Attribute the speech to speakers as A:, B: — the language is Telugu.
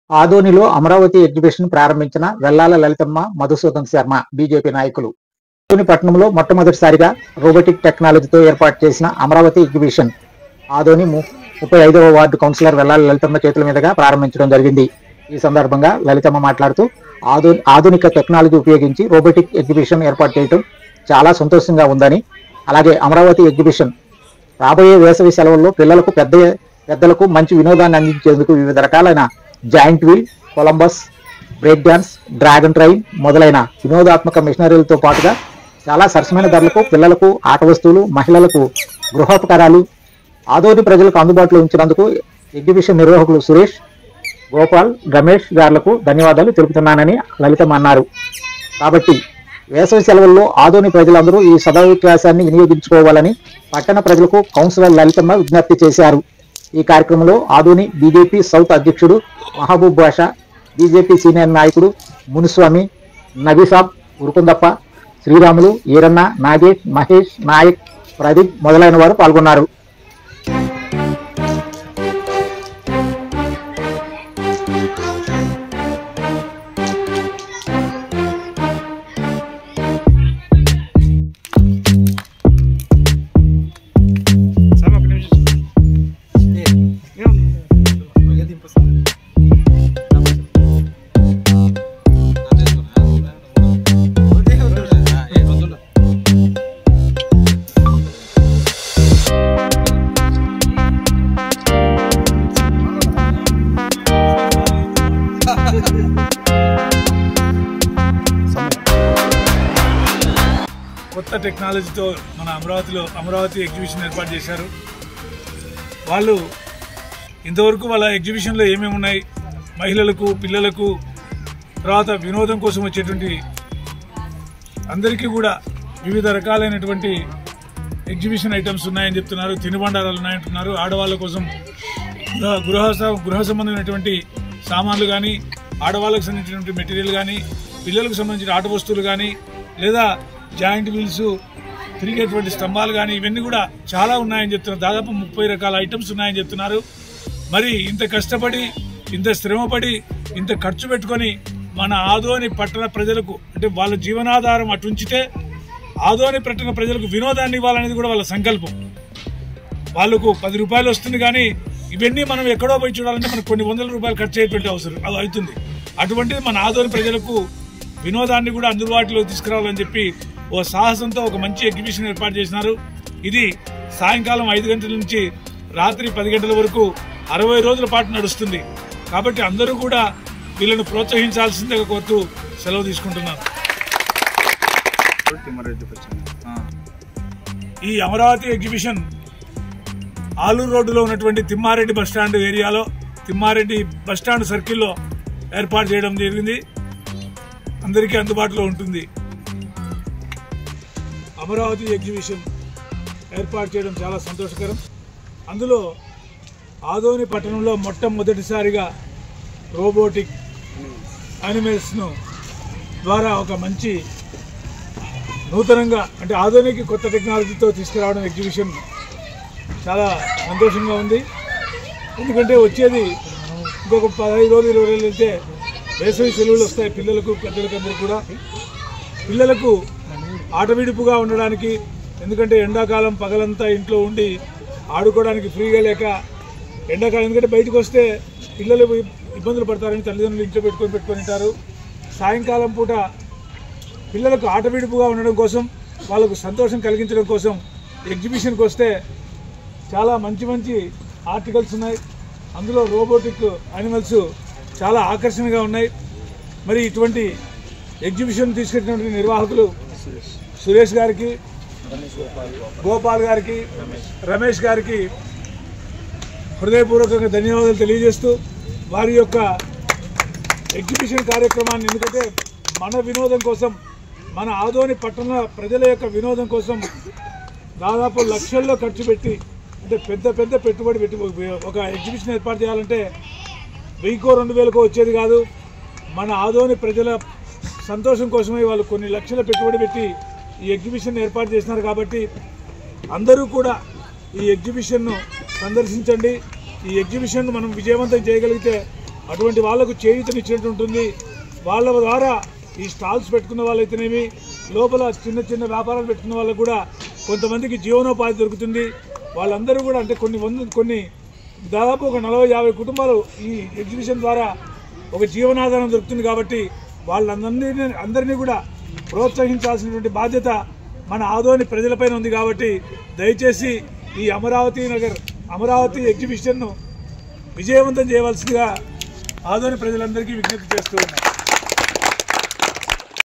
A: ఆదోనిలో అమరావతి ఎగ్జిబిషన్ ప్రారంభించిన వెల్లాల లలితమ్మ, మధుసూదన్ శర్మ బీజేపీ నాయకులు. ఆదోని పట్టణంలో మొట్టమొదటిసారిగా రోబోటిక్ టెక్నాలజీతో ఏర్పాటు చేసిన అమరావతి ఎగ్జిబిషన్ ఆదోని 35వ వార్డు కౌన్సిలర్ వెల్లాల లలితమ్మ చేతుల మీదుగా ప్రారంభించడం జరిగింది. ఈ సందర్భంగా లలితమ్మ మాట్లాడుతూ ఆధునిక టెక్నాలజీ ఉపయోగించి రోబోటిక్ ఎగ్జిబిషన్ ఏర్పాటు చేయడం చాలా సంతోషంగా ఉందని, అలాగే అమరావతి ఎగ్జిబిషన్ రాబోయే వేసవి సెలవుల్లో పిల్లలకు పెద్దలకు మంచి వినోదాన్ని అందించేందుకు వివిధ రకాలైన giant wheel, Columbus, break dance, dragon train మొదలైన వినోదాత్మక మిషనరీలతో పాటుగా చాలా సరసమైన ధరలకు పిల్లలకు ఆట వస్తువులు, మహిళలకు గృహోపకరాలు ఆదోని ప్రజలకు అందుబాటులో ఉంచినందుకు ఎగ్జిబిషన్ నిర్వాహకులు సురేష్, గోపాల్, రమేష్ గారులకు ధన్యవాదాలు తెలుపుతున్నానని లలితమ్మ అన్నారు. కాబట్టి వేసవి సెలవుల్లో ఆదోని ప్రజలందరూ ఈ సదవకాశాన్ని వినియోగించుకోవాలని పట్టణ ప్రజలకు కౌన్సిలర్ లలితమ్మ విజ్ఞప్తి చేశారు. ఈ కార్యక్రమంలో ఆదోని బీజేపీ సౌత్ అధ్యక్షుడు మహబూబ్ బాషా, బీజేపీ సీనియర్ నాయకుడు మునుస్వామి, నబీసాబ్, ఉరుకుందప్ప, శ్రీరాములు, ఈరన్న, నాగేష్, మహేష్, నాయక్, ప్రదీప్ మొదలైన వారు పాల్గొన్నారు.
B: కొత్త టెక్నాలజీతో మన అమరావతి ఎగ్జిబిషన్ ఏర్పాటు చేశారు. వాళ్ళు ఇంతవరకు వాళ్ళ ఎగ్జిబిషన్లో ఏమేమి ఉన్నాయి, మహిళలకు, పిల్లలకు, తర్వాత వినోదం కోసం వచ్చేటువంటి అందరికీ కూడా వివిధ రకాలైనటువంటి ఎగ్జిబిషన్ ఐటమ్స్ ఉన్నాయని చెప్తున్నారు. తినుబండారాలు ఉన్నాయంటున్నారు. ఆడవాళ్ళ కోసం గృహ సంబంధమైనటువంటి సామాన్లు కానీ, ఆడవాళ్ళకు సంబంధించినటువంటి మెటీరియల్ కానీ, పిల్లలకు సంబంధించిన ఆట వస్తువులు కానీ, లేదా జాయింట్ వీల్స్, తిరిగేటువంటి స్తంభాలు కానీ, ఇవన్నీ కూడా చాలా ఉన్నాయని చెప్తున్నారు. దాదాపు 30 రకాల ఐటమ్స్ ఉన్నాయని చెప్తున్నారు. మరి ఇంత కష్టపడి, ఇంత శ్రమపడి, ఇంత ఖర్చు పెట్టుకొని మన ఆదోని పట్టణ ప్రజలకు, అంటే వాళ్ళ జీవనాధారం అటుంచితే ఆదోని పట్టణ ప్రజలకు వినోదాన్ని ఇవ్వాలనేది కూడా వాళ్ళ సంకల్పం. వాళ్ళకు 10 రూపాయలు వస్తుంది, కానీ ఇవన్నీ మనం ఎక్కడో పోయి చూడాలంటే మనకు కొన్ని వందల రూపాయలు ఖర్చు అయ్యేటువంటి అవసరం అది అవుతుంది. అటువంటిది మన ఆదోని ప్రజలకు వినోదాన్ని కూడా అందుబాటులో తీసుకురావాలని చెప్పి ఓ సాహసంతో ఒక మంచి ఎగ్జిబిషన్ ఏర్పాటు చేసినారు. ఇది సాయంకాలం 5 గంటల నుంచి రాత్రి 10 గంటల వరకు 60 రోజుల పాటు నడుస్తుంది. కాబట్టి అందరూ కూడా వీళ్ళను ప్రోత్సహించాల్సిందిగా కోరుతూ సెలవు తీసుకుంటున్నాను. ఈ అమరావతి ఎగ్జిబిషన్ ఆలూరు రోడ్డులో ఉన్నటువంటి తిమ్మారెడ్డి బస్టాండ్ ఏరియాలో, తిమ్మారెడ్డి బస్టాండ్ సర్కిల్లో ఏర్పాటు చేయడం జరిగింది. అందరికీ అందుబాటులో ఉంటుంది. అమరావతి ఎగ్జిబిషన్ ఏర్పాటు చేయడం చాలా సంతోషకరం. అందులో ఆదోని పట్టణంలో మొట్టమొదటిసారిగా రోబోటిక్ యానిమల్స్ను ద్వారా ఒక మంచి నూతనంగా, అంటే ఆధునిక కొత్త టెక్నాలజీతో తీసుకురావడం ఎగ్జిబిషన్ చాలా సంతోషంగా ఉంది. ఎందుకంటే వచ్చేది ఇంకొక 15 రోజులు 20 రోజులు అయితే వేసవి సెలవులు వస్తాయి పిల్లలకు, పెద్దలకు అందరికీ కూడా. పిల్లలకు ఆటవిడుపుగా ఉండడానికి, ఎందుకంటే ఎండాకాలం పగలంతా ఇంట్లో ఉండి ఆడుకోవడానికి ఫ్రీగా లేక, ఎండాకాలం ఎందుకంటే బయటకు వస్తే పిల్లలు ఇబ్బందులు పడతారని తల్లిదండ్రులు ఇంట్లో పెట్టుకొని ఉంటారు. సాయంకాలం పూట పిల్లలకు ఆటవిడుపుగా ఉండడం కోసం, వాళ్ళకు సంతోషం కలిగించడం కోసం ఎగ్జిబిషన్కి వస్తే చాలా మంచి ఆర్టికల్స్ ఉన్నాయి. అందులో రోబోటిక్ యానిమల్స్ చాలా ఆకర్షణగా ఉన్నాయి. మరి ఇటువంటి ఎగ్జిబిషన్ తీసుకెళ్ళినటువంటి నిర్వాహకులు సురేష్ గారికి, గోపాల్ గారికి, రమేష్ గారికి హృదయపూర్వకంగా ధన్యవాదాలు తెలియజేస్తూ, వారి యొక్క ఎగ్జిబిషన్ కార్యక్రమాన్ని, ఎందుకంటే మన వినోదం కోసం, మన ఆదోని పట్టణ ప్రజల యొక్క వినోదం కోసం దాదాపు లక్షల్లో ఖర్చు పెట్టి, అంటే పెద్ద పెట్టుబడి పెట్టి ఒక ఎగ్జిబిషన్ ఏర్పాటు చేయాలంటే 1000కో 2000కో వచ్చేది కాదు. మన ఆదోని ప్రజల సంతోషం కోసమే వాళ్ళు కొన్ని లక్షల పెట్టుబడి పెట్టి ఈ ఎగ్జిబిషన్ ఏర్పాటు చేసినారు. కాబట్టి అందరూ కూడా ఈ ఎగ్జిబిషన్ను సందర్శించండి. ఈ ఎగ్జిబిషన్ మనం విజయవంతం చేయగలిగితే అటువంటి వాళ్లకు చేయూతనిచ్చినట్టు ఉంటుంది. వాళ్ళ ద్వారా ఈ స్టాల్స్ పెట్టుకున్న వాళ్ళైతేనేమి, లోపల చిన్న చిన్న వ్యాపారాలు పెట్టుకున్న వాళ్ళకు కూడా కొంతమందికి జీవనోపాధి దొరుకుతుంది. వాళ్ళందరూ కూడా అంటే కొన్ని దాదాపు ఒక 40-50 కుటుంబాలు ఈ ఎగ్జిబిషన్ ద్వారా ఒక జీవనాధారం దొరుకుతుంది. కాబట్టి వాళ్ళందరినీ కూడా ప్రోత్సహించాల్సినటువంటి బాధ్యత మన ఆదోని ప్రజలపైన ఉంది. కాబట్టి దయచేసి ఈ అమరావతి ఎగ్జిబిషన్ను విజయవంతం చేయవలసిందిగా ఆదోని ప్రజలందరికీ విజ్ఞప్తి చేస్తూ ఉన్నాం.